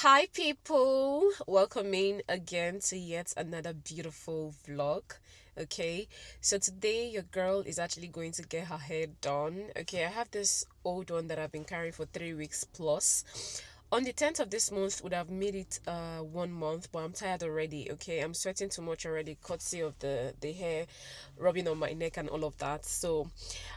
Hi, people. Welcome in again to yet another beautiful vlog. Okay, so today your girl is actually going to get her hair done. Okay, I have this old one that I've been carrying for 3 weeks plus. On the 10th of this month would have made it 1 month, but I'm tired already. Okay, I'm sweating too much already, courtesy of the hair rubbing on my neck and all of that. So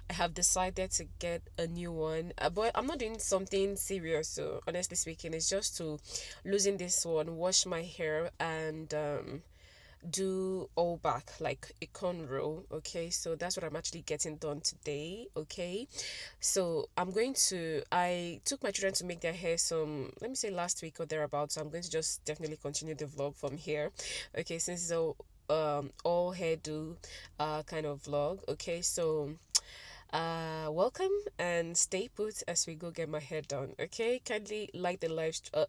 I have decided to get a new one. But I'm not doing something serious. So honestly speaking, it's just to losing this one, wash my hair, and do all back like a cornrow. Okay, so that's what I'm actually getting done today. Okay, so I took my children to make their hair some, let me say, last week or thereabouts. So I'm going to just definitely continue the vlog from here. Okay, since it's all hairdo kind of vlog. Okay, so welcome and stay put as we go get my hair done. Okay, kindly like the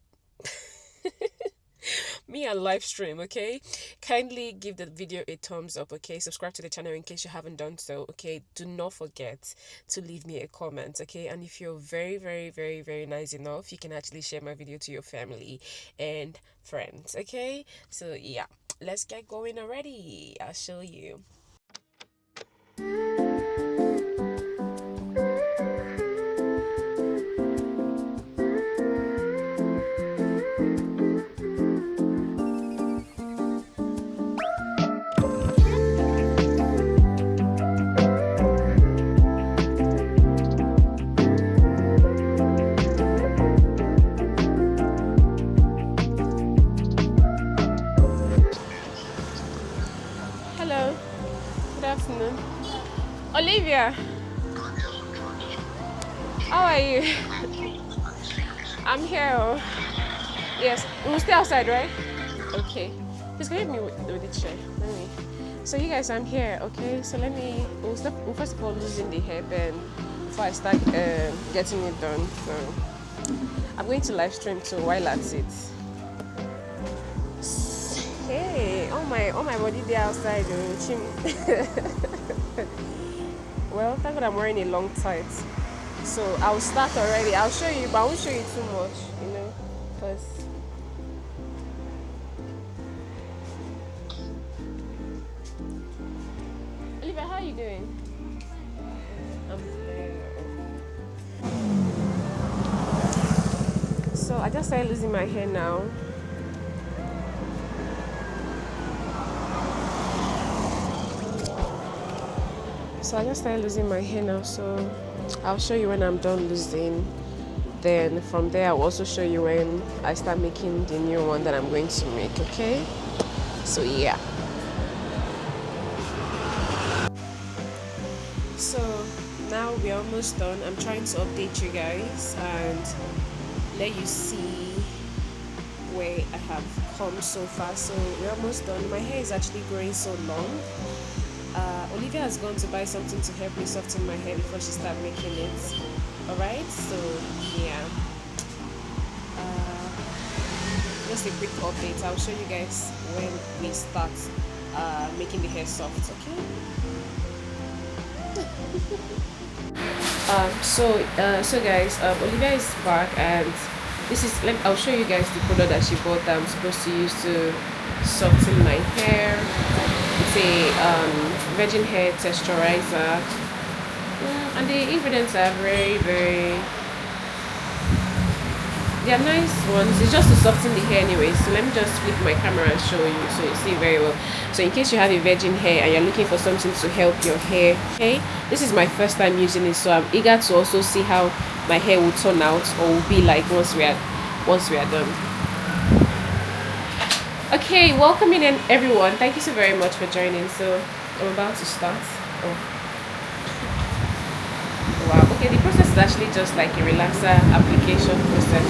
me and live stream. Okay, kindly give the video a thumbs up. Okay, subscribe to the channel in case you haven't done so. Okay, do not forget to leave me a comment. Okay, and if you're very very very very nice enough, you can actually share my video to your family and friends. Okay, so yeah, let's get going already. I'll show you. Hello, good afternoon. Olivia, how are you? I'm here. Oh. Yes, we'll stay outside, right? Okay. Please can you help me with the chair? Let me. So you guys, I'm here. Okay. So we'll first of all losing the hair then before I start getting it done. So I'm going to live stream too while at it. Hey, all my body there outside. Well, thank God I'm wearing a long tight. So I'll start already. I'll show you, but I won't show you too much, because Olivia, how are you doing? I'm there. So I just started losing my hair now. So I just started losing my hair now. So I'll show you when I'm done losing. Then from there, I'll also show you when I start making the new one that I'm going to make. Okay. So yeah. So now we're almost done. I'm trying to update you guys and let you see where I have come so far. So we're almost done. My hair is actually growing so long. Olivia has gone to buy something to help me soften my hair before she starts making it. Alright, so yeah. Just a quick update. I'll show you guys when we start making the hair soft, okay? So guys, Olivia is back, and I'll show you guys the product that she bought that I'm supposed to use to soften my hair. It's a virgin hair texturizer, and the ingredients are they are nice ones. It's just to soften the hair anyway. So let me just flip my camera and show you so you see very well. So in case you have a virgin hair and you're looking for something to help your hair, okay, this is my first time using it, so I'm eager to also see how my hair will turn out or will be like once we are done. Okay, welcome in everyone. Thank you so very much for joining. So I'm about to start. Oh wow. Okay, the process is actually just like a relaxer application process.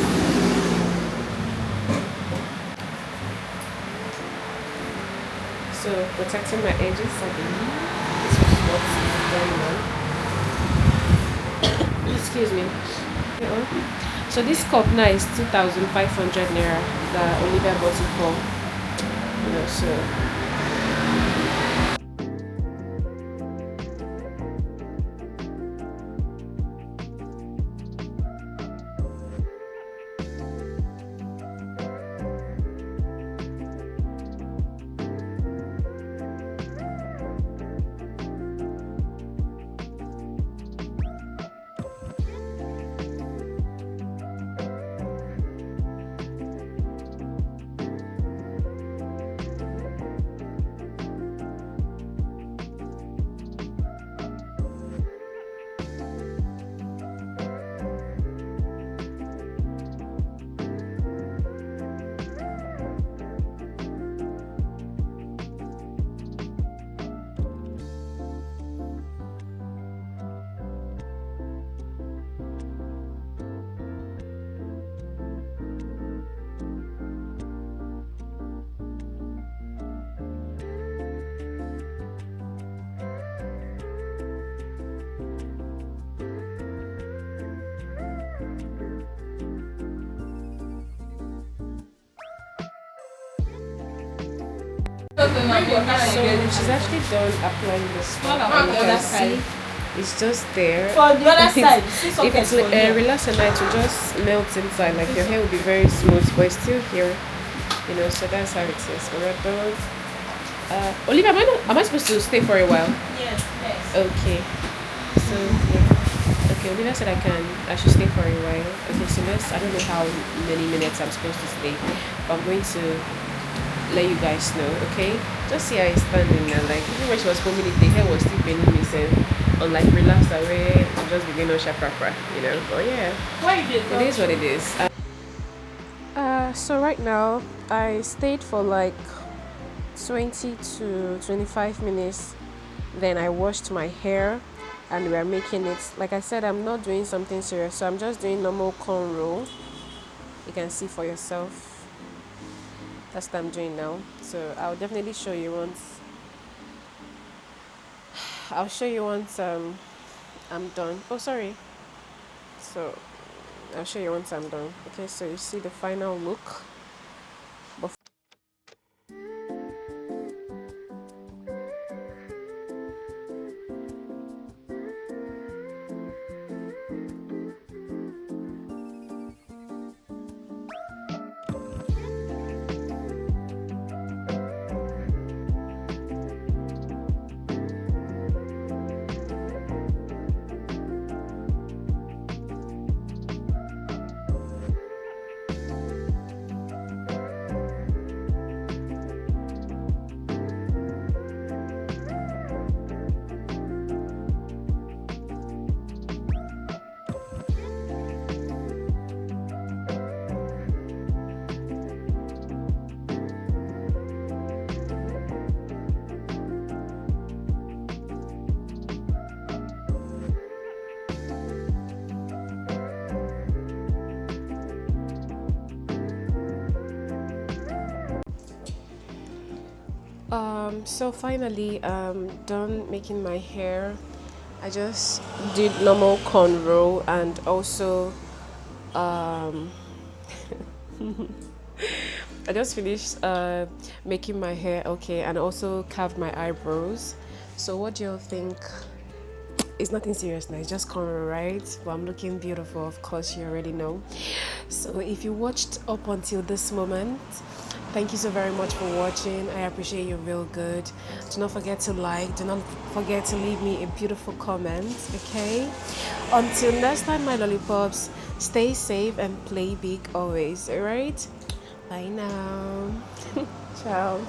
So protecting my edges, I believe this is what's going on. Excuse me. So this cup now is 2,500 naira that Olivia bought it for. So So she's actually done applying the stuff, and you can see it's just there. For the other side, If it's relaxed and it will just melt inside, like your hair will be very smooth, but it's still here, you know. So that's how it is. We're done. Olivia, am I supposed to stay for a while? Yes, yes. Okay. So yeah. Okay, Olivia said I should stay for a while. Okay, so I don't know how many minutes I'm supposed to stay, but I'm going to let you guys know, okay? Just see how it's standing now. Like even when she was filming it, the hair was still paining me, so on like relax away to just begin on shaprapra, you know. But yeah, it is what it is. So right now I stayed for like 20 to 25 minutes. Then I washed my hair and we are making it. Like I said, I'm not doing something serious, so I'm just doing normal cornrow. You can see for yourself. That's what I'm doing now. So I'll definitely show you once. I'll show you once I'm done. Oh, sorry. So I'll show you once I'm done. Okay, so you see the final look. So finally done making my hair. I just did normal cornrow and also um I just finished making my hair, okay, and also carved my eyebrows. So what do you think? It's nothing serious now, it's just cornrow, right? But I'm looking beautiful, of course, you already know. So if you watched up until this moment, thank you so very much for watching. I appreciate you real good. Do not forget to like, do not forget to leave me a beautiful comment, okay? Until next time, my lollipops, stay safe and play big always, alright? Bye now. Ciao.